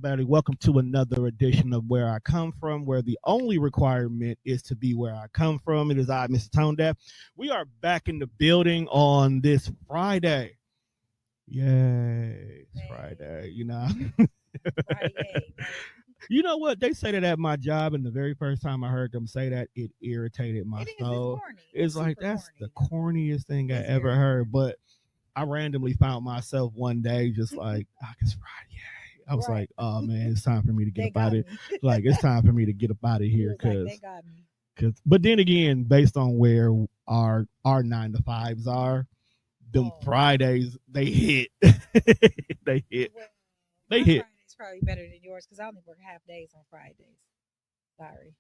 everybody. Welcome to another edition of Where I Come From, where the only requirement is to be where I come from. It is I, Mr. Tone Deaf. We are back in the building on this Friday. Yay, it's Friday, you know. Friday. You know what? They say that at my job, and the very first time I heard them say that, it irritated my soul. It's like, that's the corniest thing I ever heard. But I randomly found myself one day just like, it's Friday. I was like, oh man, it's time for me to get up out of here. Like, it's time for me to get up out of here because but then again, based on where our 9 to 5s are, them Fridays they hit. They hit. Well, they hit. Friday's probably better than yours because I only work half days on Fridays. Sorry.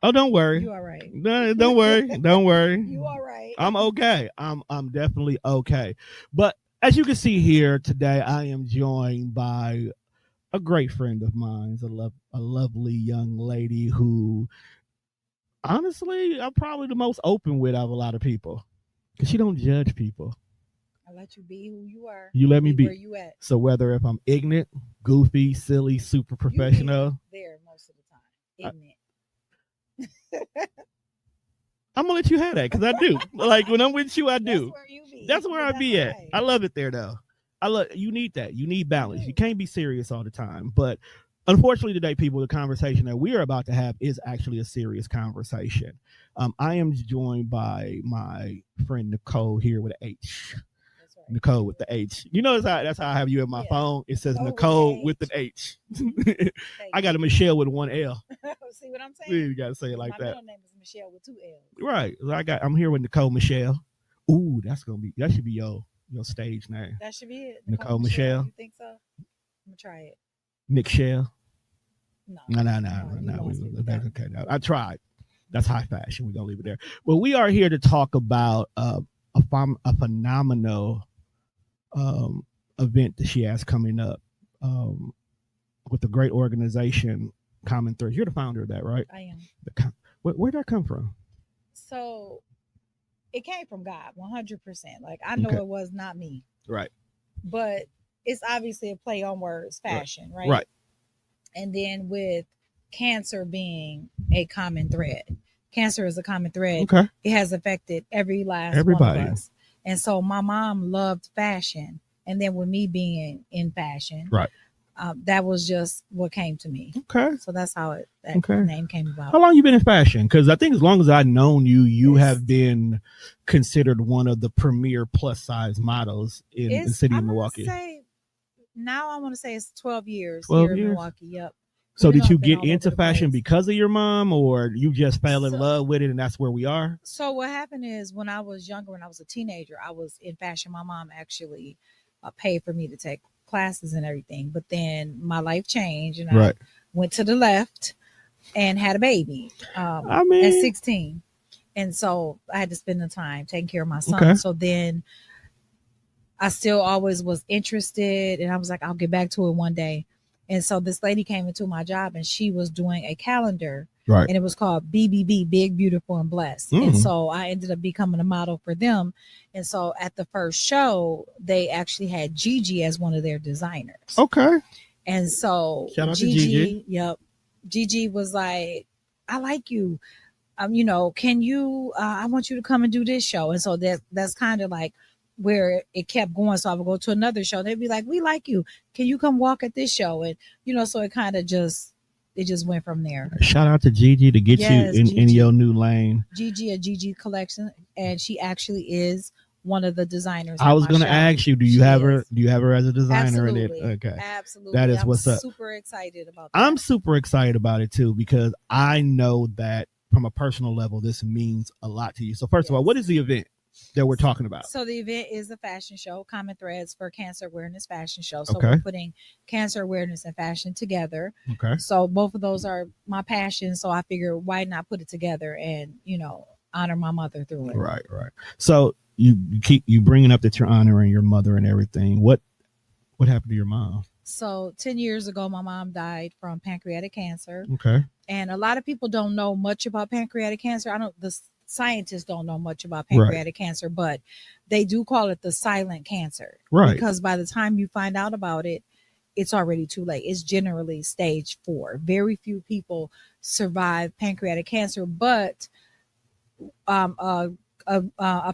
Oh, don't worry. You all right? No, don't worry. Don't worry. You all right? I'm okay. I'm definitely okay. But as you can see here today, I am joined by a great friend of mine, a lovely young lady who, honestly, I'm probably the most open with of a lot of people because she don't judge people. I let you be who you are. You let me be where you at. So whether if I'm ignorant, goofy, silly, super professional, there most of the time, ignorant. I'm gonna let you have that because I do. Like when I'm with you, I do. That's where you be. That's where I be at. I love it there though. You need that. You need balance. You can't be serious all the time. But unfortunately today, people, the conversation that we are about to have is actually a serious conversation. I am joined by my friend Nicole here with an H. Right. Nicole with the H. You know that's how I have you in my phone. It says Nicole with an H. I got a Michelle with one L. See what I'm saying? You gotta say it like that. My middle name is Michelle with 2 L's. Right. I'm here with Nicole Michelle. Ooh, that should be your stage name. That should be it. Nicole Michelle. You think so? I'm gonna try it. Nick Shell. No. That's okay. No, I tried. That's high fashion. We're gonna leave it there. Well, we are here to talk about a phenomenal event that she has coming up with a great organization, Common Thread. You're the founder of that, right? I am. Where'd that come from? So it came from God, 100%. Like, I know It was not me. Right. But it's obviously a play on words, fashion, right? Right. And then with cancer being a common thread. Cancer is a common thread. Okay. It has affected everybody. One of us. And so my mom loved fashion. And then with me being in fashion, right. That was just what came to me. Okay. So that's how that name came about. How long you been in fashion? Because I think as long as I've known you, you have been considered one of the premier plus size models in the city of Milwaukee. I want to say it's 12 years 12 here years? in Milwaukee. Yep. So did you get into fashion because of your mom, or you just fell in love with it and that's where we are? So what happened is when I was younger, when I was a teenager, I was in fashion. My mom actually paid for me to take classes and everything, but then my life changed and I went to the left and had a baby at 16, and so I had to spend the time taking care of my son. So then I still always was interested, and I was like, I'll get back to it one day. And so this lady came into my job and she was doing a calendar, and it was called BBB, Big, Beautiful, and Blessed. And so I ended up becoming a model for them. And so at the first show, they actually had Gigi as one of their designers. Okay. And so shout out to Gigi. Yep. Gigi was like, I like you. Can you, I want you to come and do this show. And so that's kind of like where it kept going. So I would go to another show. They'd be like, we like you. Can you come walk at this show? And, so it kind of just went from there. Shout out to Gigi to get you in your new lane. Gigi, a Gigi collection. And she actually is one of the designers. I was going to ask you, do you have her as a designer? Absolutely. In it? Okay. Absolutely. That is what's up. I'm super excited about that. I'm super excited about it too, because I know that from a personal level, this means a lot to you. So first of all, what is the event that we're talking about? So the event is a fashion show, Common Threads for Cancer Awareness Fashion Show. So we're putting cancer awareness and fashion together. Okay. So both of those are my passion. So I figure why not put it together and, honor my mother through it. Right. So you keep bringing up that you're honoring your mother and everything. What happened to your mom? So 10 years ago, my mom died from pancreatic cancer. Okay. And a lot of people don't know much about pancreatic cancer. The scientists don't know much about pancreatic cancer, but they do call it the silent cancer. Right. Because by the time you find out about it, it's already too late. It's generally stage 4. Very few people survive pancreatic cancer, but a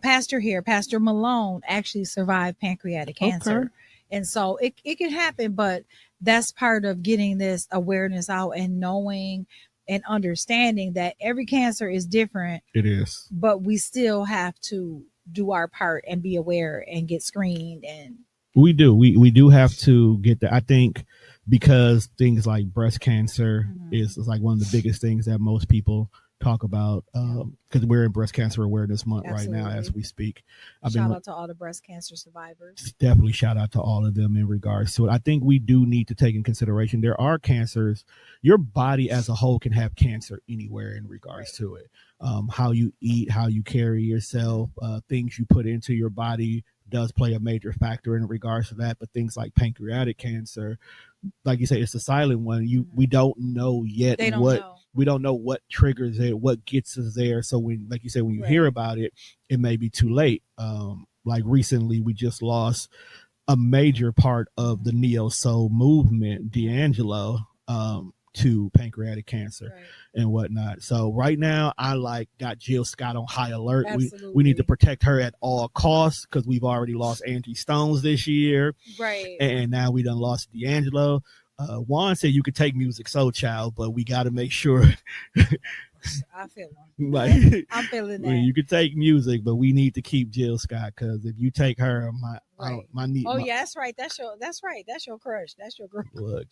pastor here, Pastor Malone, actually survived pancreatic cancer. Okay. And so it can happen, but that's part of getting this awareness out and knowing and understanding that every cancer is different. It is. But we still have to do our part and be aware and get screened. And we do. We do have to get that. I think because things like breast cancer is like one of the biggest things that most people talk about, because we're in Breast Cancer Awareness Month right now as we speak. Shout out to all the breast cancer survivors. Definitely shout out to all of them in regards to it. I think we do need to take in consideration there are cancers. Your body as a whole can have cancer anywhere in regards to it. How you eat, how you carry yourself, things you put into your body does play a major factor in regards to that. But things like pancreatic cancer, like you say, it's a silent one. We don't know yet we don't know what triggers it, what gets us there. So when, like you said, when you hear about it, it may be too late. Like recently, we just lost a major part of the neo-soul movement, D'Angelo, to pancreatic cancer and whatnot. So right now, I got Jill Scott on high alert. We need to protect her at all costs because we've already lost Angie Stones this year. Right. And now we done lost D'Angelo. Juan said you could take Music Soul Child, but we got to make sure. I feel like I'm feeling that. You could take music, but we need to keep Jill Scott because if you take her, my knee. Yeah, that's right. That's your crush. That's your girl. Look,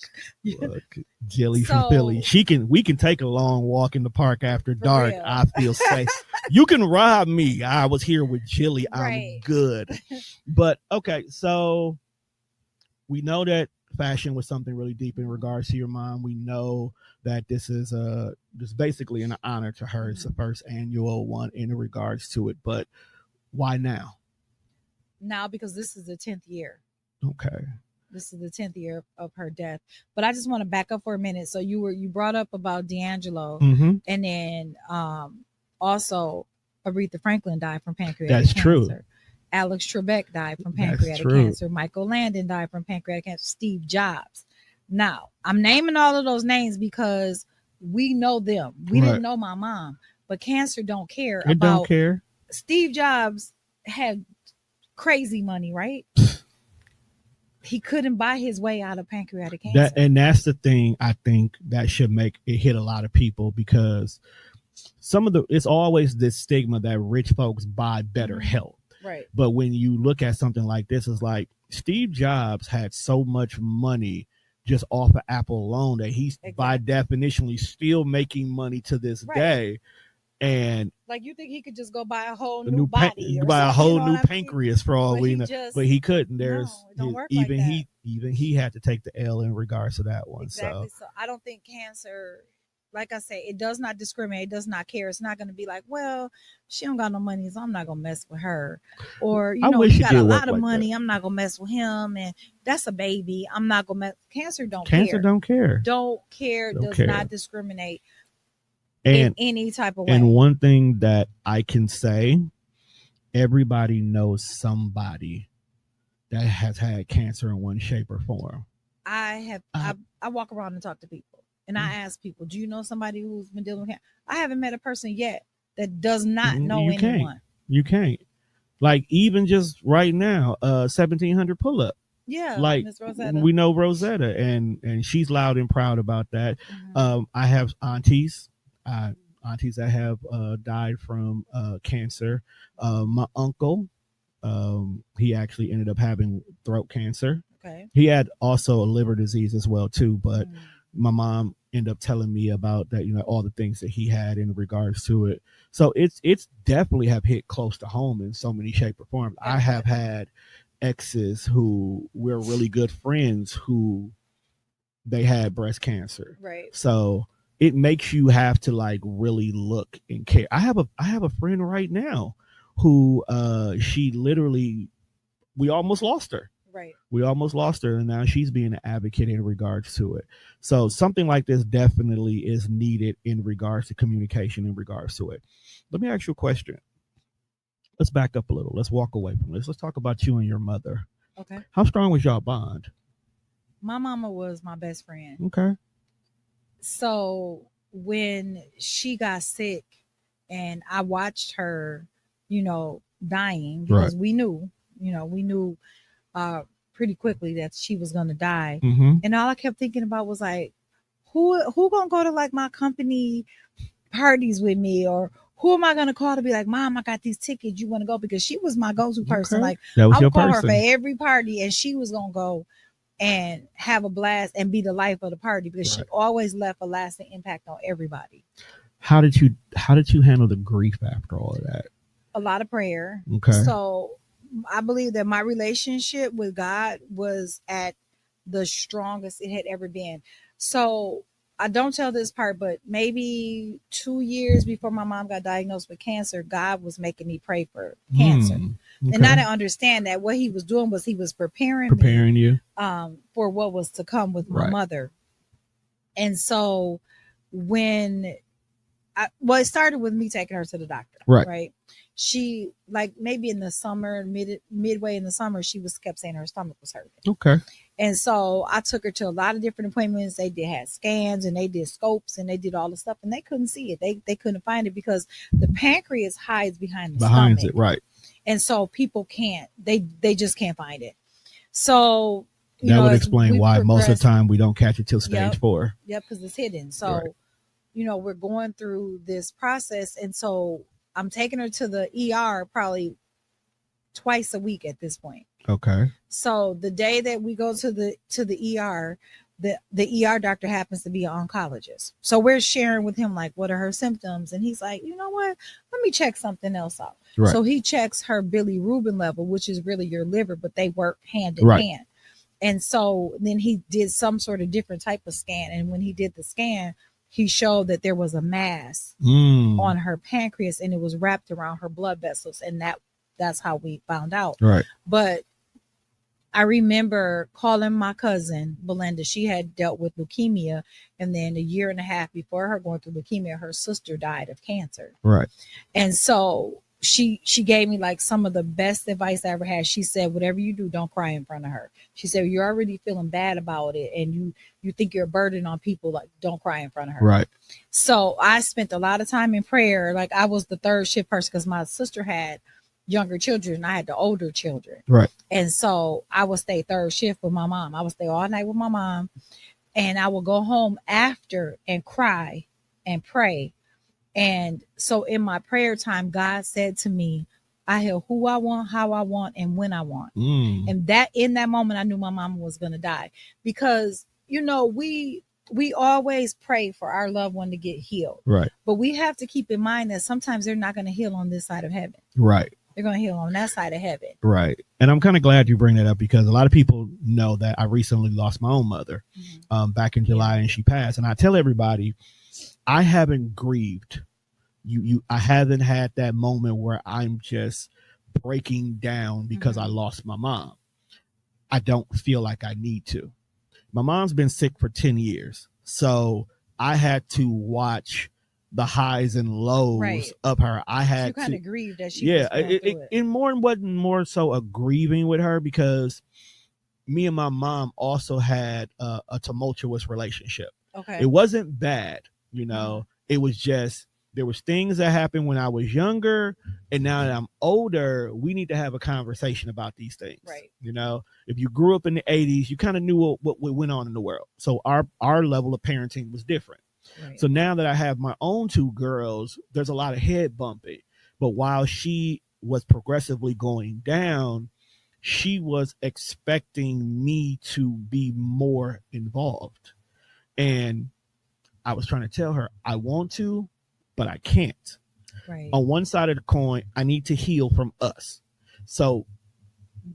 Jilly from Philly. We can take a long walk in the park after dark. Real. I feel safe. You can rob me. I was here with Jilly. I'm good. But okay, so we know that fashion was something really deep in regards to your mom. We know that this is just basically an honor to her. It's the first annual one in regards to it. But why now? Now, because this is the 10th year. Okay. This is the 10th year of her death. But I just want to back up for a minute. So you brought up about D'Angelo, and then also Aretha Franklin died from pancreatic cancer. That's true. Alex Trebek died from pancreatic cancer. Michael Landon died from pancreatic cancer. Steve Jobs. Now, I'm naming all of those names because we know them. We didn't know my mom, but cancer don't care about. It don't care. Steve Jobs had crazy money, right? He couldn't buy his way out of pancreatic cancer. And that's the thing I think that should make it hit a lot of people, because it's always this stigma that rich folks buy better health. Right. But when you look at something like this, it's like Steve Jobs had so much money just off of Apple alone that he's by definition still making money to this day. And like, you think he could just go buy a whole new body, buy a whole new pancreas for all we know, but he couldn't. Even he had to take the L in regards to that one. Exactly. So I don't think cancer, like I say, it does not discriminate. It does not care. It's not going to be like, well, she don't got no money, so I'm not going to mess with her. Or, he got a lot of money. I'm not going to mess with him. And that's a baby. I'm not going to mess. Cancer don't care. Don't care. Don't care. Does not discriminate in any type of way. And one thing that I can say, everybody knows somebody that has had cancer in one shape or form. I walk around and talk to people. And I ask people, do you know somebody who's been dealing with cancer? I haven't met a person yet that does not know anyone. You can't. Like, even just right now, 1,700 pull-up. Yeah, like we know Rosetta, and she's loud and proud about that. I have aunties that have died from cancer. My uncle, he actually ended up having throat cancer. Okay. He had also a liver disease as well too, but my mom ended up telling me about that, all the things that he had in regards to it. So it's definitely have hit close to home in so many shape or form. I have had exes who we're really good friends who they had breast cancer. Right. So it makes you have to like really look and care. I have a friend right now who she literally, we almost lost her. Right. We almost lost her, and now she's being an advocate in regards to it. So something like this definitely is needed in regards to communication in regards to it. Let me ask you a question. Let's back up a little. Let's walk away from this. Let's talk about you and your mother. Okay. How strong was y'all bond? My mama was my best friend. Okay. So when she got sick and I watched her, dying, because we knew, uh, pretty quickly that she was going to die. Mm-hmm. And all I kept thinking about was like, who going to go to like my company parties with me, or who am I going to call to be like, Mom, I got these tickets. You want to go? Because she was my go-to person. Like, that was I your would call person. her for every party, and she was going to go and have a blast and be the life of the party, because she always left a lasting impact on everybody. How did you handle the grief after all of that? A lot of prayer. Okay. So I believe that my relationship with God was at the strongest it had ever been. So I don't tell this part, but maybe 2 years before my mom got diagnosed with cancer, God was making me pray for cancer. Okay. And I didn't understand that what he was doing was he was preparing me, you for what was to come with my mother. And so when it started with me taking her to the doctor. Right. She, like, maybe in the summer, midway in the summer, she kept saying her stomach was hurting. Okay. And so I took her to a lot of different appointments. They had scans and they did scopes and they did all the stuff, and they couldn't see it. They couldn't find it because the pancreas hides behind the stomach. It, right. And so people can't. They just can't find it. So that would explain why most of the time we don't catch it till stage 4. Yep, because it's hidden. So we're going through this process, and so I'm taking her to the ER probably twice a week at this point. Okay. So the day that we go to the ER, the ER doctor happens to be an oncologist. So we're sharing with him, like, what are her symptoms? And he's like, you know what? Let me check something else out. Right. So he checks her bilirubin level, which is really your liver, but they work hand in hand. And so then he did some sort of different type of scan. And when he did the scan, he showed that there was a mass on her pancreas, and it was wrapped around her blood vessels. And that's how we found out. Right. But I remember calling my cousin, Belinda. She had dealt with leukemia. And then a year and a half before her going through leukemia, her sister died of cancer. Right. And so she gave me like some of the best advice I ever had. She said, whatever you do, don't cry in front of her. She said, you're already feeling bad about it, and you think you're a burden on people, like, don't cry in front of her. Right. So I spent a lot of time in prayer. Like, I was the third shift person because my sister had younger children. I had the older children. Right. And so I would stay third shift with my mom. I would stay all night with my mom, and I would go home after and cry and pray. And so in my prayer time, God said to me, I hear who I want, how I want, and when I want. And that in that moment, I knew my mama was going to die, because, we always pray for our loved one to get healed. Right. But we have to keep in mind that sometimes they're not going to heal on this side of heaven. Right. They're going to heal on that side of heaven. Right. And I'm kind of glad you bring that up, because a lot of people know that I recently lost my own mother back in July, and she passed. And I tell everybody, I haven't grieved. I haven't had that moment where I'm just breaking down because I lost my mom. I don't feel like I need to. My mom's been sick for 10 years. So I had to watch the highs and lows of her. I had to kind of grieve that she wasn't more so a grieving with her, because me and my mom also had a tumultuous relationship. Okay. It wasn't bad, it was just, there was things that happened when I was younger, and now that I'm older, we need to have a conversation about these things. Right. If you grew up in the 80s, you kind of knew what went on in the world. So our level of parenting was different. Right. So now that I have my own 2 girls, there's a lot of head bumping. But while she was progressively going down, she was expecting me to be more involved. And I was trying to tell her, I want to, but I can't. Right. On one side of the coin, I need to heal from us. So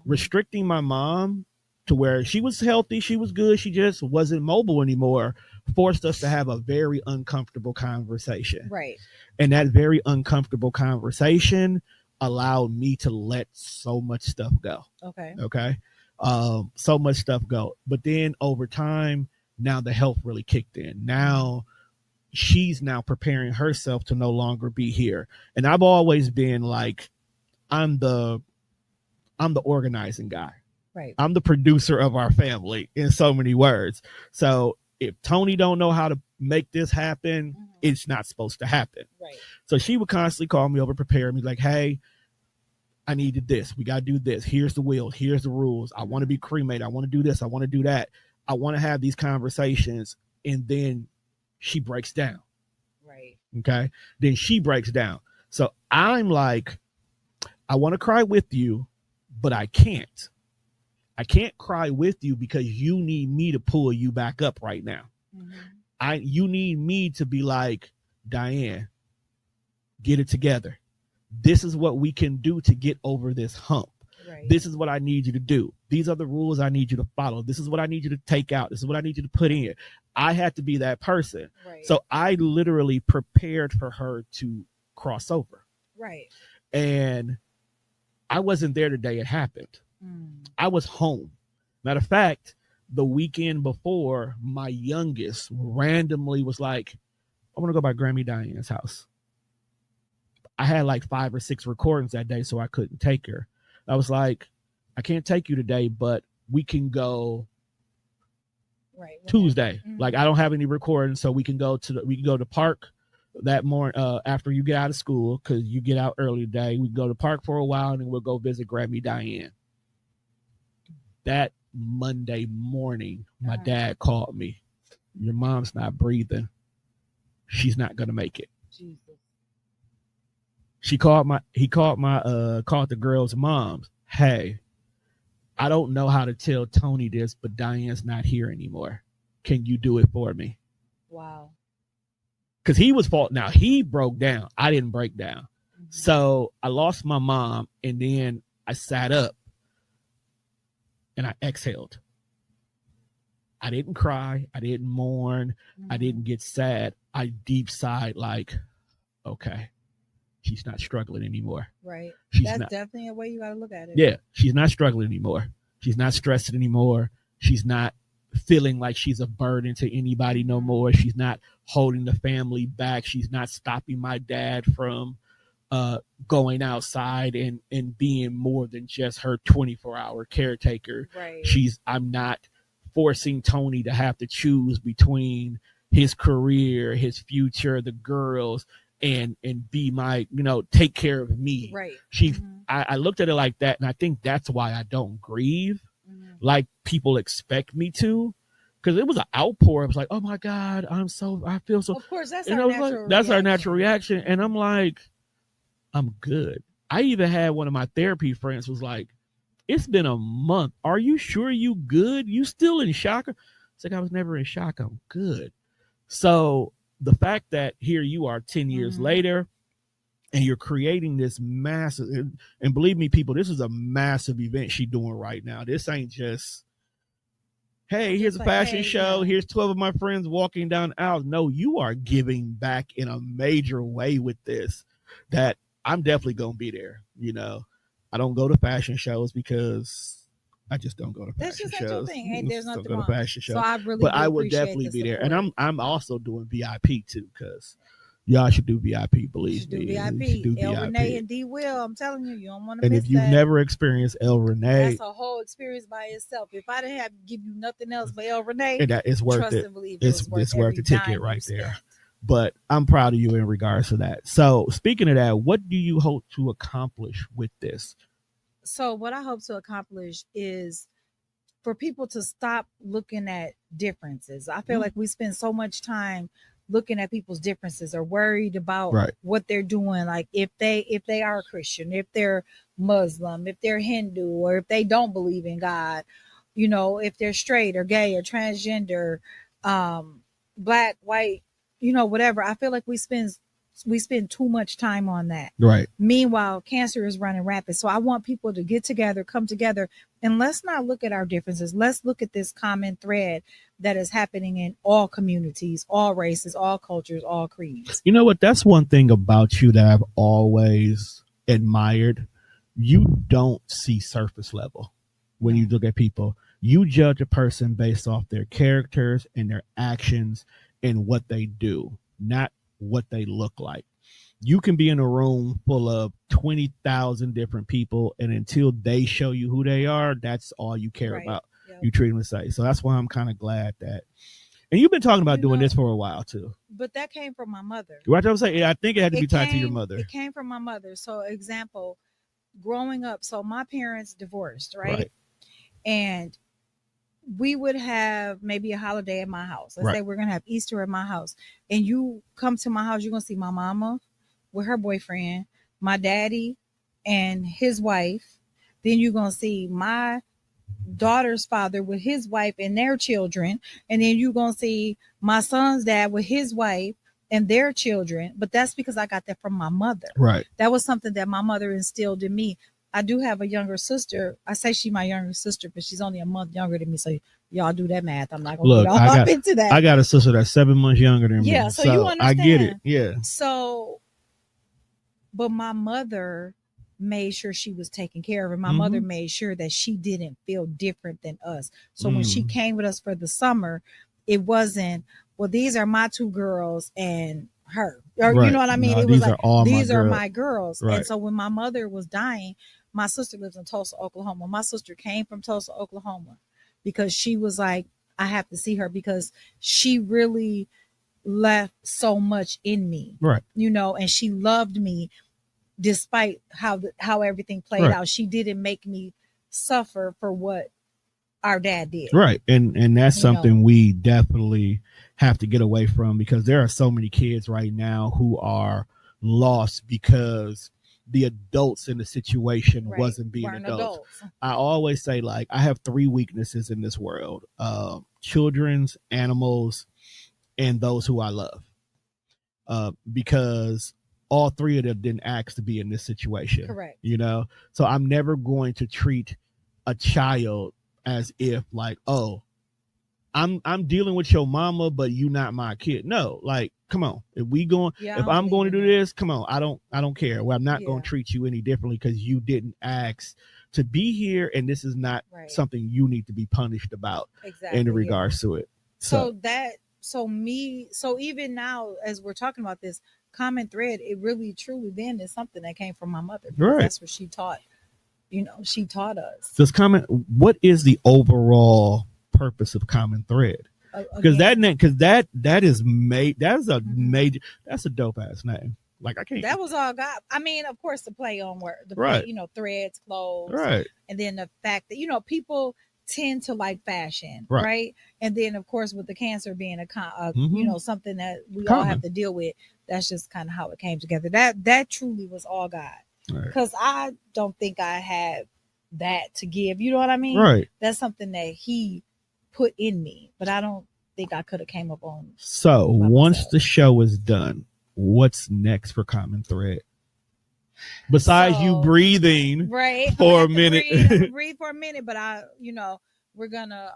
restricting my mom to where she was healthy, she was good, she just wasn't mobile anymore, forced us to have a very uncomfortable conversation. Right. And that very uncomfortable conversation allowed me to let so much stuff go. Okay. So much stuff go. But then over time, now the health really kicked in. Now she's now preparing herself to no longer be here. And I've always been like, I'm the organizing guy. Right. I'm the producer of our family in so many words. So if Tony don't know how to make this happen, it's not supposed to happen. Right. So she would constantly call me over, prepare me like, hey, I needed this. We got to do this. Here's the will. Here's the rules. I want to be cremated. I want to do this. I want to do that. I want to have these conversations. And then she breaks down. Right. Okay. Then she breaks down. So I'm like, I want to cry with you, but I can't. I can't cry with you because you need me to pull you back up right now. You need me to be like, Diane, get it together. This is what we can do to get over this hump. Right. This is what I need you to do. These are the rules I need you to follow. This is what I need you to take out. This is what I need you to put in. I had to be that person. Right. So I literally prepared for her to cross over. Right. And I wasn't there the day it happened. I was home. Matter of fact, the weekend before, my youngest randomly was like, I want to go by Grammy Diane's house. I had like 5 or 6 recordings that day, so I couldn't take her. I was like, I can't take you today, but we can go Tuesday. Like, I don't have any recordings, so we can go to the park that morning after you get out of school, because you get out early today. We can go to the park for a while, and then we'll go visit Grammy Diane. That Monday morning, my dad called me. Your mom's not breathing. She's not gonna make it. Jesus. He called the girls' moms. Hey, I don't know how to tell Tony this, but Diane's not here anymore. Can you do it for me? Wow. Because he was fault. Now he broke down. I didn't break down. So I lost my mom, and then I sat up and I exhaled. I didn't cry. I didn't mourn. I didn't get sad. I deep sighed like, okay, she's not struggling anymore. Right. That's definitely a way you got to look at it. Yeah. She's not struggling anymore. She's not stressing anymore. She's not feeling like she's a burden to anybody no more. She's not holding the family back. She's not stopping my dad from going outside and being more than just her 24-hour caretaker. Right. I'm not forcing Tony to have to choose between his career, his future, the girls, and be my, take care of me. Right. I looked at it like that, and I think that's why I don't grieve like people expect me to. Because it was an outpour. I was like, oh my God, I feel so. Of course, that's our natural reaction. And I'm like, I'm good. I even had one of my therapy friends was like, it's been a month. Are you sure you good? You still in shock? It's like, I was never in shock. I'm good. So the fact that here you are 10 years later and you're creating this massive, and believe me, people, this is a massive event she's doing right now. This ain't just, hey, here's a fashion show. Here's 12 of my friends walking down the aisle. No, you are giving back in a major way with this that I'm definitely going to be there. I don't go to fashion shows because I just don't go to fashion shows. That's just not your thing. Hey, there's nothing wrong. Go to fashion shows. So I really but I would definitely be there. And I'm also doing VIP too, because y'all should do VIP, believe me. VIP. El Renee and D Will, I'm telling you, you don't want to miss that. And if you've never experienced El Renee, that's a whole experience by itself. If I didn't have to give you nothing else but El Renee, and that is worth it. It's worth the ticket right there. But I'm proud of you in regards to that. So speaking of that, what do you hope to accomplish with this? So what I hope to accomplish is for people to stop looking at differences. I feel like we spend so much time looking at people's differences or worried about what they're doing. Like if they are Christian, if they're Muslim, if they're Hindu, or if they don't believe in God, if they're straight or gay or transgender, black, white, whatever. I feel like we spend too much time on that. Right. Meanwhile, cancer is running rapid. So I want people to get together, come together, and let's not look at our differences. Let's look at this common thread that is happening in all communities, all races, all cultures, all creeds. You know what? That's one thing about you that I've always admired. You don't see surface level when you look at people. You judge a person based off their characters and their actions and what they do, not what they look like. you can be in a room full of 20,000 different people, and until they show you who they are, that's all you care about. Yep. You treat them the same. So that's why I'm kind of glad that. And you've been talking about doing this for a while too. But that came from my mother. What I'm saying, I think it had to be tied to your mother. It came from my mother. So, example, growing up, so my parents divorced, right? And we would have maybe a holiday at my house. Let's say we're going to have Easter at my house. And you come to my house, you're going to see my mama with her boyfriend, my daddy and his wife. Then you're going to see my daughter's father with his wife and their children. And then you're going to see my son's dad with his wife and their children. But that's because I got that from my mother. Right. That was something that my mother instilled in me. I do have a younger sister. I say she's my younger sister, but she's only a month younger than me. So y'all do that math. I'm not going to get all up into that. I got a sister that's 7 months younger than me. Yeah, so you understand. I get it. Yeah. So, but my mother made sure she was taken care of. And my mother made sure that she didn't feel different than us. So when she came with us for the summer, it wasn't, well, these are my two girls and her. Or, you know what I mean? No, it was like, these are my girls. Right. And so when my mother was dying, my sister lives in Tulsa, Oklahoma. My sister came from Tulsa, Oklahoma, because she was like, I have to see her, because she really left so much in me. Right. You know, and she loved me despite how everything played out. She didn't make me suffer for what our dad did. Right. And that's something we definitely have to get away from, because there are so many kids right now who are lost because the adults in the situation wasn't being adults. I always say, like, I have 3 weaknesses in this world: children's, animals, and those who I love. Because all 3 of them didn't ask to be in this situation. Correct. You know, so I'm never going to treat a child as if, like, oh, I'm dealing with your mama, but you not my kid. No, like, come on. If I'm going to do this, come on. I don't care. Well, I'm not going to treat you any differently because you didn't ask to be here, and this is not something you need to be punished about in regards to it. So even now, as we're talking about this common thread, it really truly then is something that came from my mother. Right. That's what she taught. You know, she taught us. What is the overall purpose of Common Thread? Because that is made. That's a major. That's a dope ass name. Like, I can't. That was all God. I mean, of course, the play on word, threads, clothes, right? And then the fact that people tend to like fashion, right? And then, of course, with the cancer being a something that we all have to deal with, that's just kind of how it came together. That truly was all God, because I don't think I had that to give. You know what I mean? Right. That's something that He put in me, but I don't think I could have came up on. So once the show is done, what's next for Common Thread? Besides you breathing for a minute. Breathe for a minute, but we're gonna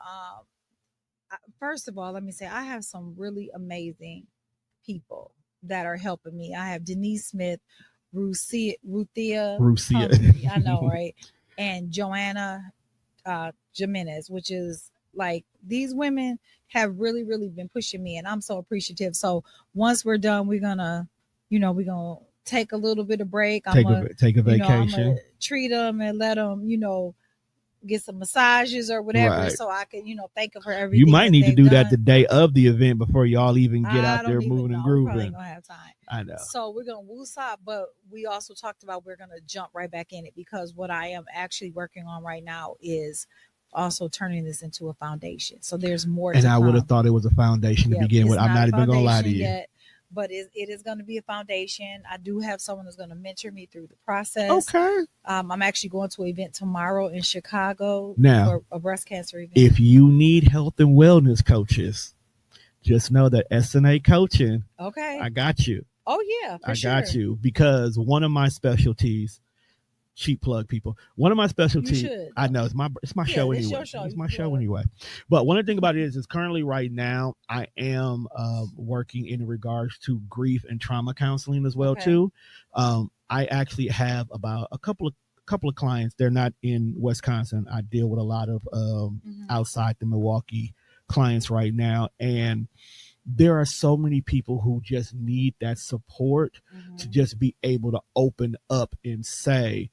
first of all, let me say I have some really amazing people that are helping me. I have Denise Smith, Ruthia, I know, right? And Joanna Jimenez, which is like, these women have really, really been pushing me, and I'm so appreciative. So once we're done, we're gonna take a little bit of break. Take a vacation. I'm gonna treat them and let them, get some massages or whatever, so I can, thank them for everything. You might need to do that the day of the event before y'all even get out there moving and grooving. Probably ain't gonna have time. I know. So we're gonna woosah, but we also talked about we're gonna jump right back in it, because what I am actually working on right now is also turning this into a foundation. So there's more. And I would have thought it was a foundation to begin with. I'm not even gonna lie to you. Yet, but it is going to be a foundation. I do have someone who's going to mentor me through the process. Okay. I'm actually going to an event tomorrow in Chicago now, for a breast cancer event. If you need health and wellness coaches, just know that SNA Coaching. Okay. I got you. Oh yeah, I got you, because one of my specialties. Cheap plug, people. One of my specialties. I know it's my show anyway. It's my show anyway. But one of the things about it is currently right now I am working in regards to grief and trauma counseling as well too. I actually have about a couple of clients. They're not in Wisconsin. I deal with a lot of outside the Milwaukee clients right now, and there are so many people who just need that support to just be able to open up and say,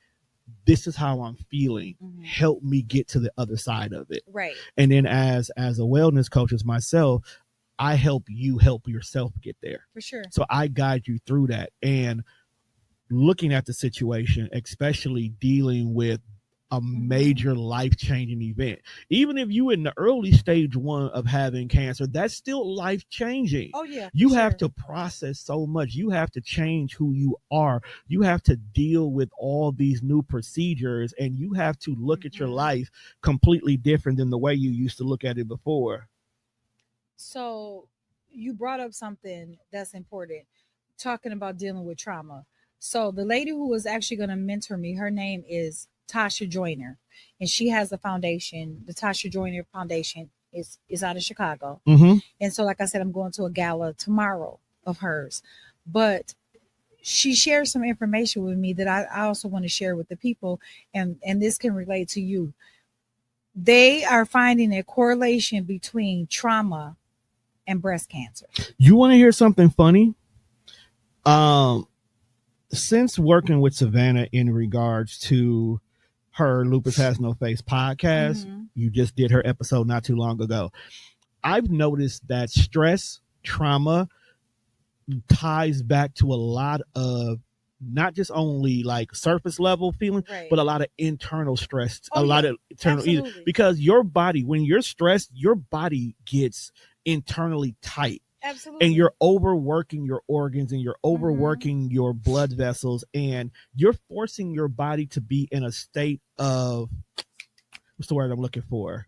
this is how I'm feeling. Help me get to the other side of it. Right. And then as a wellness coach as myself, I help you help yourself get there. For sure. So I guide you through that. And looking at the situation, especially dealing with a major life-changing event. Even if you in the early stage 1 of having cancer, that's still life-changing. Oh yeah. You have to process so much. You have to change who you are. You have to deal with all these new procedures, and you have to look at your life completely different than the way you used to look at it before. So you brought up something that's important, talking about dealing with trauma. So the lady who was actually going to mentor me, her name is Tasha Joyner, and she has a foundation. The Tasha Joyner Foundation is out of Chicago. And so, like I said, I'm going to a gala tomorrow of hers, but she shared some information with me that I also want to share with the people, and this can relate to you. They are finding a correlation between trauma and breast cancer. You want to hear something funny? Since working with Savannah in regards to her Lupus Has No Face podcast, you just did her episode not too long ago. I've noticed that stress, trauma ties back to a lot of not just only like surface level feeling, but a lot of internal stress, lot of internal, because your body, when you're stressed, your body gets internally tight. Absolutely. And you're overworking your organs and you're overworking your blood vessels, and you're forcing your body to be in a state of, what's the word I'm looking for?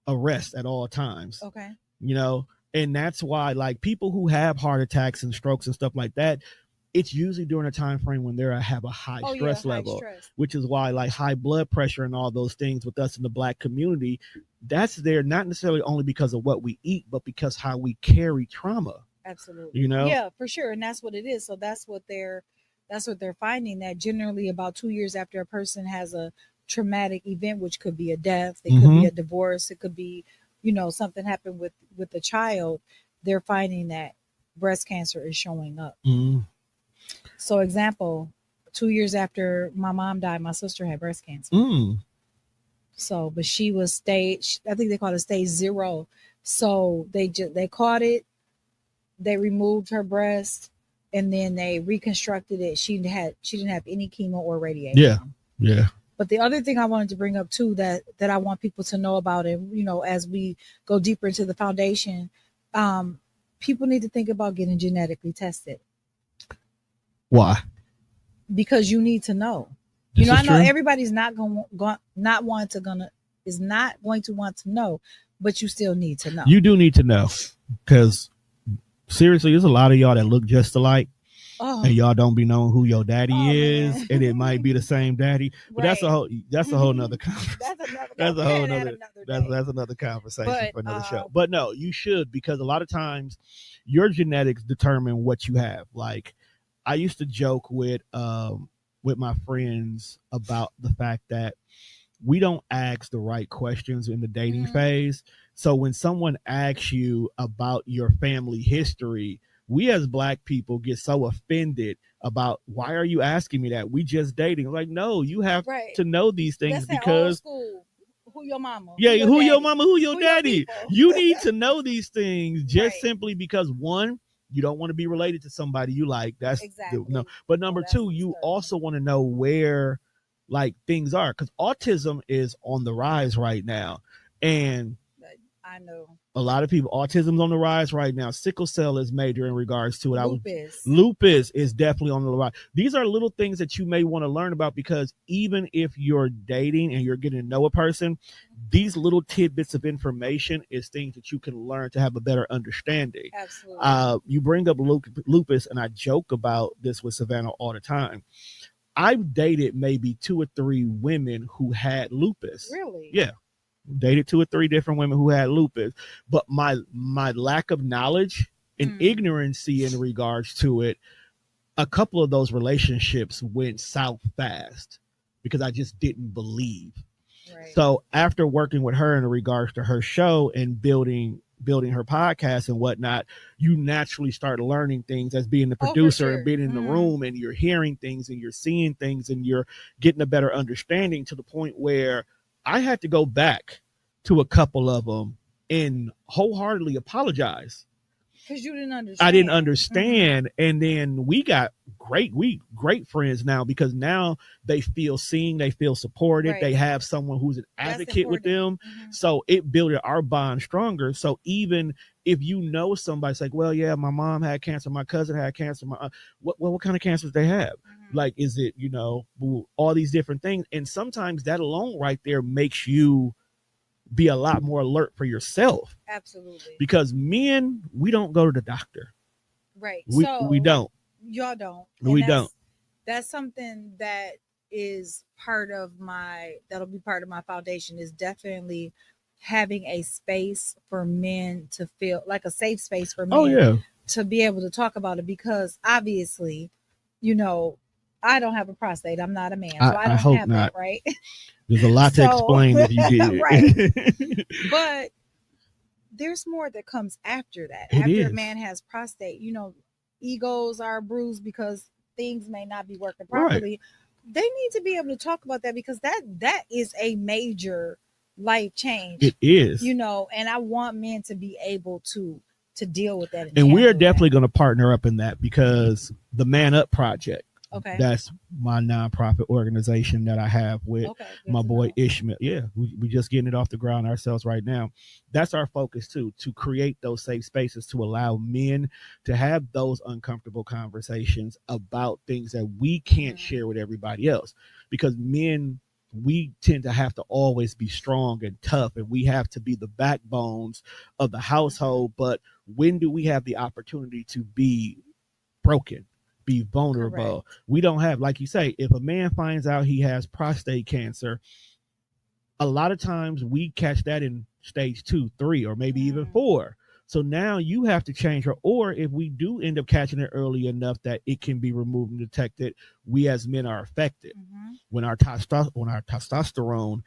Arrest at all times. Okay. You know, and that's why like people who have heart attacks and strokes and stuff like that, it's usually during a time frame when they have a high stress level, which is why like high blood pressure and all those things with us in the Black community, that's there not necessarily only because of what we eat, but because how we carry trauma. Absolutely. You know? Yeah, for sure. And that's what it is. So that's what they're finding, that generally about 2 years after a person has a traumatic event, which could be a death, it could be a divorce, it could be, you know, something happened with the child, they're finding that breast cancer is showing up. So example, 2 years after my mom died, my sister had breast cancer. So, but she was stage, I think they call it stage 0. So they caught it, they removed her breast, and then they reconstructed it. She didn't have any chemo or radiation. Yeah. But the other thing I wanted to bring up too, that I want people to know about, and you know, as we go deeper into the foundation, people need to think about getting genetically tested. Why? Because you need to know. This you know, I know true. Everybody's not going to want to know, but you still need to know. You do need to know, because seriously, there's a lot of y'all that look just alike. And y'all don't be knowing who your daddy is, man. And it might be the same daddy, but that's a whole nother conversation. That's another conversation for another show. But no, you should, because a lot of times your genetics determine what you have. Like I used to joke with my friends about the fact that we don't ask the right questions in the dating phase. So when someone asks you about your family history, we as Black people get so offended about, why are you asking me that? We just dating. Like, no, you have to know these things. That's because who your mama? Yeah, who your mama? Who your daddy? You need to know these things just simply because, one, you don't want to be related to somebody you like. That's no. But number two, you also want to know where like things are, because autism is on the rise right now, and I know a lot of people, autism's on the rise right now. Sickle cell is major in regards to it. Lupus is definitely on the rise. These are little things that you may want to learn about, because even if you're dating and you're getting to know a person, these little tidbits of information is things that you can learn to have a better understanding. Absolutely. You bring up lupus, and I joke about this with Savannah all the time. I've dated maybe 2 or 3 women who had lupus. Really? Yeah. Dated 2 or 3 different women who had lupus, but my lack of knowledge and ignorancy in regards to it, a couple of those relationships went south fast because I just didn't believe. Right. So after working with her in regards to her show and building building her podcast and whatnot, you naturally start learning things as being the producer and being in the room, and you're hearing things and you're seeing things and you're getting a better understanding, to the point where I had to go back to a couple of them and wholeheartedly apologize. Because you didn't understand. I didn't understand. And then we got great friends now, because now they feel seen, they feel supported. Right. They have someone who's an advocate with them. So it built our bond stronger. So even if you know somebody's like, well, yeah, my mom had cancer, my cousin had cancer, what kind of cancers they have? Like, is it, all these different things. And sometimes that alone right there makes you be a lot more alert for yourself. Absolutely. Because men, we don't go to the doctor. Right. We don't. Y'all don't. We don't. That's something that is that'll be part of my foundation, is definitely having a space for men to feel like a safe space for men to be able to talk about it. Because obviously, I don't have a prostate. I'm not a man. So I don't hope have not. that, right? There's a lot to explain if you did. Right. But there's more that comes after that. After a man has prostate, egos are bruised because things may not be working properly. Right. They need to be able to talk about that, because that is a major life change. It is. And I want men to be able to deal with that. And we are definitely going to partner up in that, because the Man Up Project. Okay. That's my nonprofit organization that I have with my boy Ishmael. Yeah, we just getting it off the ground ourselves right now. That's our focus too, to create those safe spaces to allow men to have those uncomfortable conversations about things that we can't share with everybody else. Because men, we tend to have to always be strong and tough, and we have to be the backbones of the household. But when do we have the opportunity to be broken? Be vulnerable? Correct. We don't have, like you say, if a man finds out he has prostate cancer, a lot of times we catch that in stage 2, 3, or maybe even 4. So now you have to change her. Or if we do end up catching it early enough that it can be removed and detected, we as men are affected. When our testosterone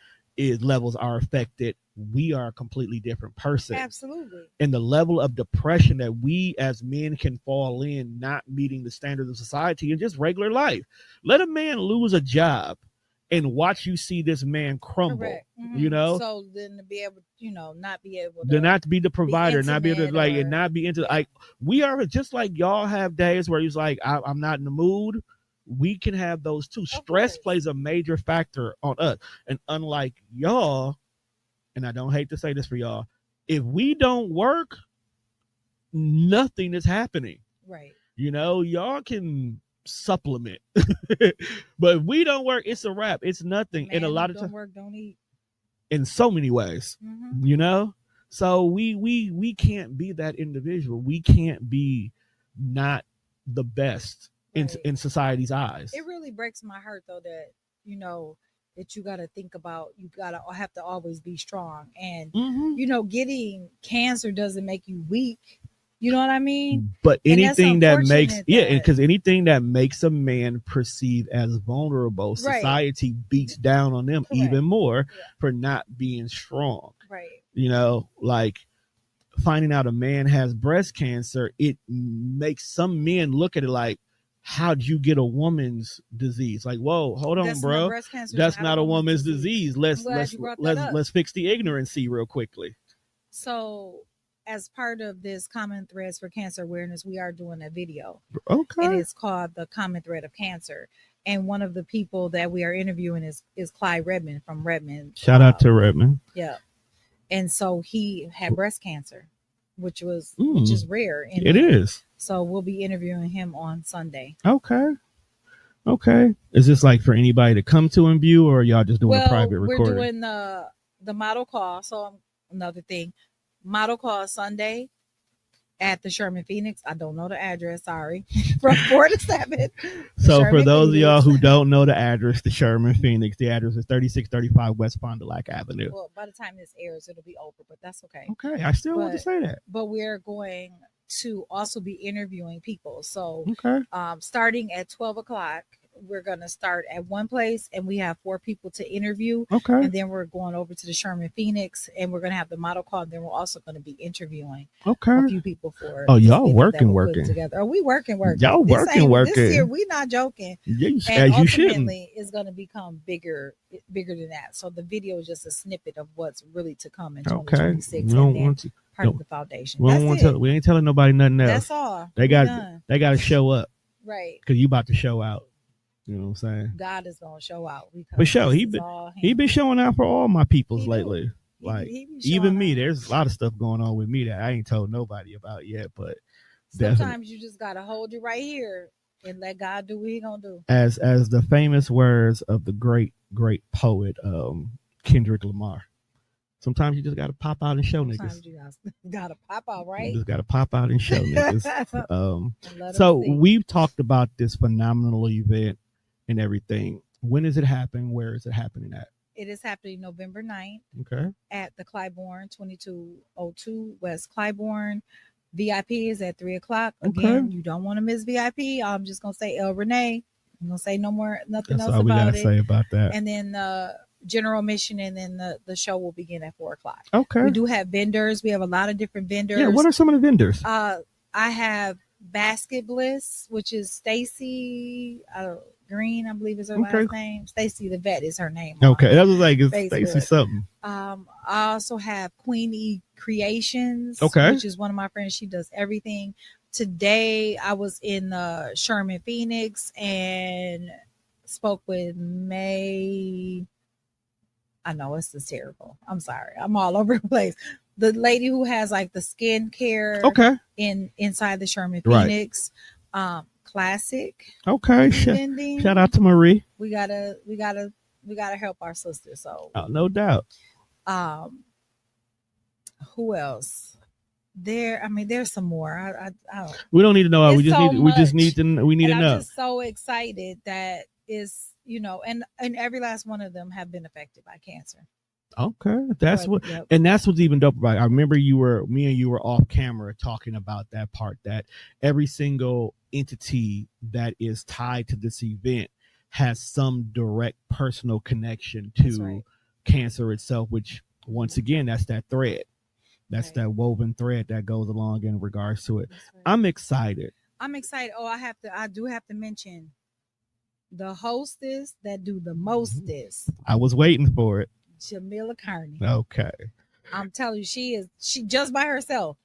levels are affected, we are a completely different person. Absolutely. And the level of depression that we as men can fall in, not meeting the standards of society and just regular life. Let a man lose a job and watch you see this man crumble. Correct. So then to be able, not be able to not be the provider, not be able to and not be into we are just like y'all have days where he's like, I'm not in the mood. We can have those too. Stress plays a major factor on us. And unlike y'all, and I don't hate to say this for y'all, if we don't work, nothing is happening. Right. Y'all can supplement. But if we don't work, it's a wrap. It's nothing. And a lot of times, don't work, don't eat. In so many ways. So we can't be that individual. We can't be not the best in society's eyes. It really breaks my heart though that that you got to think about, you got to have to always be strong, and getting cancer doesn't make you weak. You know what I mean? But anything that makes because anything that makes a man perceive as vulnerable, society beats down on them even more for not being strong. Right. Like finding out a man has breast cancer, it makes some men look at it like, how'd you get a woman's disease? Like, whoa, hold on, bro. That's not a woman's disease. Let's fix the ignorancy real quickly. So, as part of this Common Threads for Cancer Awareness, we are doing a video. Okay. And it's called The Common Thread of Cancer. And one of the people that we are interviewing is Clyde Redmond from Redmond. Shout out to Redmond. Yeah. And so he had breast cancer, which is rare. It is. So we'll be interviewing him on Sunday. Okay. Is this like for anybody to come to and view, or y'all just doing a private recording? We're doing the model call. So another thing, model call Sunday at the Sherman Phoenix. I don't know the address. Sorry. From 4 to 7. So for those of y'all who don't know the address, the Sherman Phoenix, the address is 3635 West Fond du Lac Avenue. Well, by the time this airs, it'll be over, but that's okay. Okay. I still want to say that. But we're going to also be interviewing people. So starting at 12 o'clock, we're going to start at one place, and we have 4 people to interview. Okay. And then we're going over to the Sherman Phoenix, and we're going to have the model call. And then we're also going to be interviewing a few people for. Oh, y'all working together. Oh, we working. Y'all working. This year, we not joking. Yes, and as you shouldn't. It's going to become bigger than that. So the video is just a snippet of what's really to come in 2026. We don't want to. Part of the foundation. We ain't telling nobody nothing else. That's all. They got to show up. Right. Because you about to show out. You know what I'm saying? God is going to show out. For sure. He been showing out for all my peoples lately. Even me, there's a lot of stuff going on with me that I ain't told nobody about yet. But sometimes you just got to hold it right here and let God do what he going to do. As the famous words of the great poet Kendrick Lamar. Sometimes you just got to pop out and show niggas. You got to pop out, right? You just got to pop out and show niggas. So we've talked about this phenomenal event and everything. When does it happen? Where is it happening at? It is happening November 9th. Okay. At the Clybourne, 2202 West Clybourne. VIP is at 3:00. Again, you don't want to miss VIP. I'm just going to say El Renee. I'm going to say nothing else about it. That's all we got to say about that. And then general admission, and then the show will begin at 4:00. Okay. We do have vendors. We have a lot of different vendors. Yeah, what are some of the vendors? I have Basket Bliss, which is Stacy Green, I believe is her last name. Stacy the Vet is her name. Okay, that was like Stacy something. I also have Queenie Creations, okay, which is one of my friends. She does everything. Today I was in Sherman Phoenix and spoke with May. I know it's just terrible. I'm sorry. I'm all over the place. The lady who has like the skin care inside the Sherman Phoenix. Classic. Okay. Shout out to Marie. We gotta help our sisters. So no doubt. Who else? There's some more. I don't. We don't need to know. We just need to know. I'm just so excited that is, and every last one of them have been affected by cancer. Okay, that's what's even dope about it. I remember me and you were off camera talking about that part, that every single entity that is tied to this event has some direct personal connection to cancer itself, which once again, that's that thread. That's that woven thread that goes along in regards to it. Right. I'm excited. Oh, I do have to mention the hostess that do the mostest. I was waiting for it. Jamila Kearney. Okay. I'm telling you, she just by herself.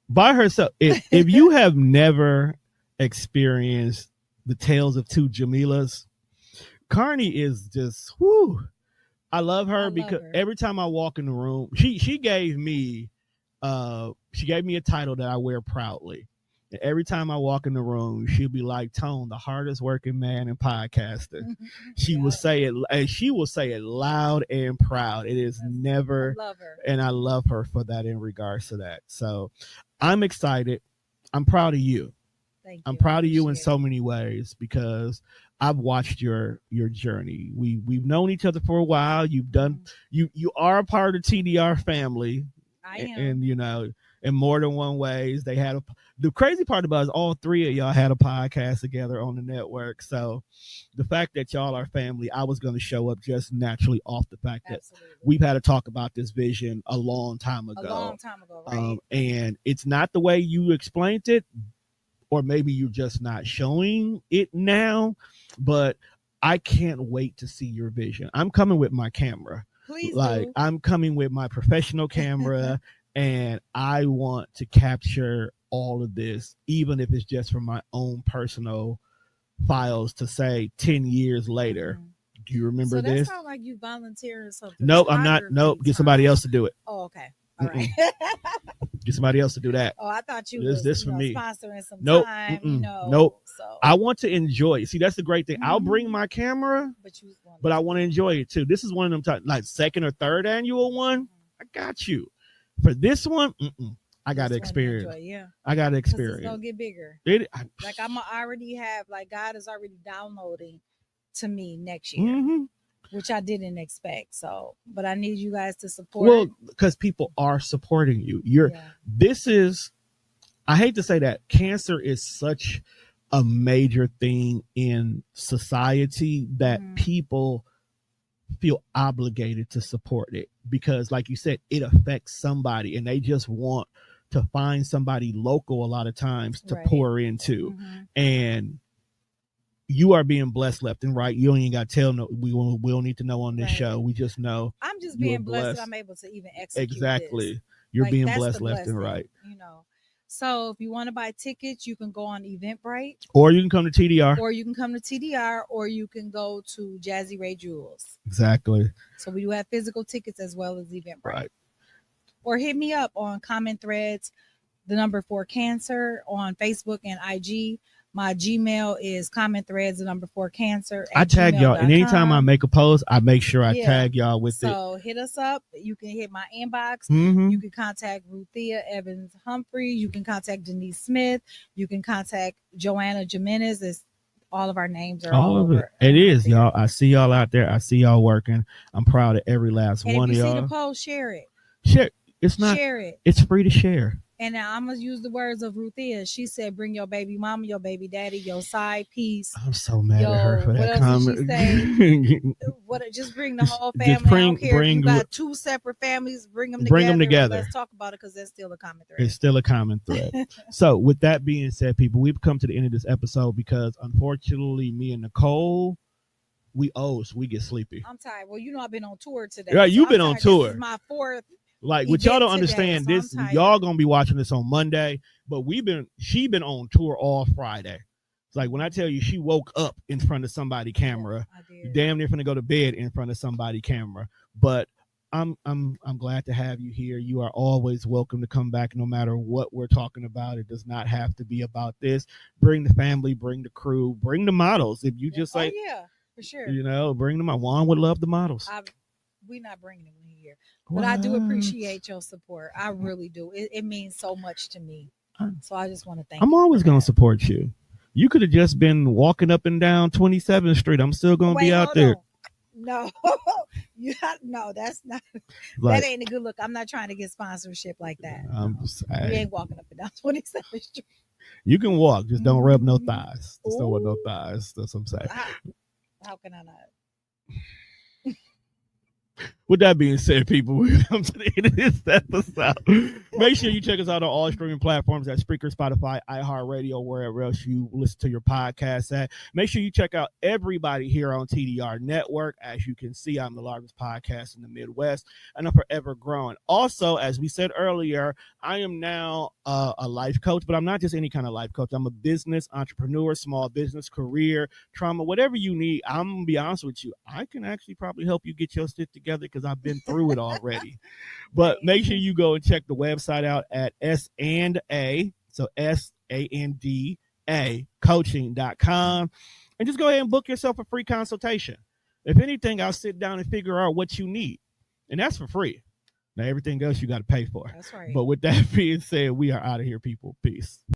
If you have never experienced the tales of two Jamilas, Kearney is just whoo. I love her because every time I walk in the room, she gave me a title that I wear proudly. And every time I walk in the room, she'll be like, Tone, the hardest working man in podcasting. She will say it, and she will say it loud and proud. It is never, I love her. And I love her for that in regards to that. So I'm excited. I'm proud of you. Thank you. I'm proud of you in so many ways because I've watched your journey. We've known each other for a while. You've done, you are a part of the TDR family. I am. And, in more than one ways. The crazy part about it is all three of y'all had a podcast together on the network. So the fact that y'all are family, I was going to show up just naturally off the fact that we've had to talk about this vision a long time ago. Right? And it's not the way you explained it, or maybe you're just not showing it now, but I can't wait to see your vision. I'm coming with my camera. Please do. I'm coming with my professional camera. And I want to capture all of this, even if it's just from my own personal files to say 10 years later. Do you remember this? So that sounds like you volunteering something. Nope, I'm not. Nope, get somebody else to do it. Oh, okay. All right. Get somebody else to do that. Oh, I thought you this for me. Sponsoring some time. Nope. So. I want to enjoy it. See, that's the great thing. I'll bring my camera, but I want to enjoy it too. This is one of them times, like second or third annual one. I got you. For this one, I got to experience. I got to experience. It's gonna get bigger. I'm already have God is already downloading to me next year, which I didn't expect. So, but I need you guys to support. Well, because people are supporting you. This is. I hate to say that cancer is such a major thing in society that people feel obligated to support it, because like you said, it affects somebody and they just want to find somebody local a lot of times to pour into. And you are being blessed left and right. You don't even got to tell, no, we don't need to know on this show. We just know I'm just being blessed that I'm able to even execute exactly this. You're being blessed left and right, you know. So if you want to buy tickets, you can go on Eventbrite, or you can come to TDR, or you can go to Jazzy Ray Jewels. Exactly. So we do have physical tickets as well as Eventbrite. Or hit me up on comment threads, the number 4 cancer on Facebook and IG. My Gmail is commentthreads, the number 4 cancer. I tag y'all, and anytime I make a post, I make sure I tag y'all with it. So hit us up. You can hit my inbox. You can contact Ruthia Evans Humphrey. You can contact Denise Smith. You can contact Joanna Jimenez. It's, all of our names are all over. It is, y'all. I see y'all out there. I see y'all working. I'm proud of every last one of y'all. If you see the post, share it. Share it. It's free to share. And now I'm going to use the words of Ruthia. She said, bring your baby mama, your baby daddy, your side piece. I'm so mad at her for that comment. Just bring the whole family. I don't care if you got 2 separate families, bring them together. Let's talk about it, because that's still a common thread. It's still a common thread. So with that being said, people, we've come to the end of this episode because unfortunately me and Nicole, we get sleepy. I'm tired. Well, I've been on tour today. Yeah, you've been on tour. This is my 4th. Like, what y'all don't understand, so this y'all gonna be watching this on Monday, but she been on tour all Friday. It's like when I tell you she woke up in front of somebody's camera, damn near finna go to bed in front of somebody's camera. But I'm glad to have you here. You are always welcome to come back, no matter what we're talking about. It does not have to be about this. Bring the family, bring the crew, bring the models. If you just like, for sure. Bring them. Juan would love the models. We're not bringing them here. But I do appreciate your support. I really do. It means so much to me. So I just want to thank you. I'm always going to support you. You could have just been walking up and down 27th Street. I'm still going to be out there. No. No, that's not. That ain't a good look. I'm not trying to get sponsorship like that. You ain't walking up and down 27th Street. You can walk. Just don't rub no thighs. Just don't want no thighs. That's what I'm saying. How can I not? With that being said, people, we come to the end of this episode. Make sure you check us out on all streaming platforms at Spreaker, Spotify, iHeartRadio, wherever else you listen to your podcast at. Make sure you check out everybody here on TDR Network. As you can see, I'm the largest podcast in the Midwest, and I'm forever growing. Also, as we said earlier, I am now a life coach, but I'm not just any kind of life coach. I'm a business entrepreneur, small business, career, trauma, whatever you need. I'm going to be honest with you. I can actually probably help you get your shit together because I've been through it already. But make sure you go and check the website out at S&A, so SANDA coaching.com, and just go ahead and book yourself a free consultation. If anything, I'll sit down and figure out what you need, and that's for free. Now, everything else you got to pay for. That's right. But with that being said, we are out of here, people. Peace.